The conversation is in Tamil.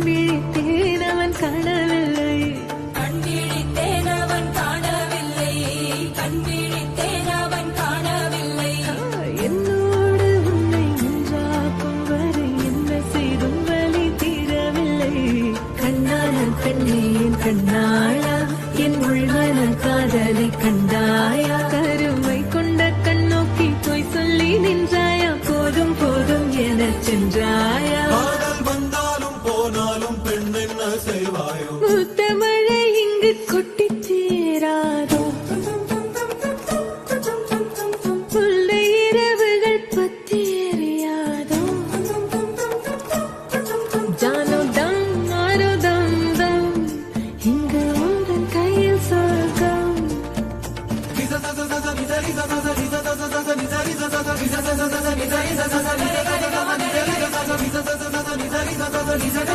விழித்தேன் அவன் காணவில்லை, கண்விழித்தேன் அவன் காணவில்லை, கண்விழித்தேன் அவன் காணவில்லை. என்னோடு உன்னை ஒன்றாக்கும் வரை என்ன செய்தும் வலி தீரவில்லை. கண்ணான பெண்ணே என் கண்ணாளா, என் உள்மன காதலை கண்டாயா? கருமை கொண்ட கண்ணோக்கி போய் சொல்லி நின்ற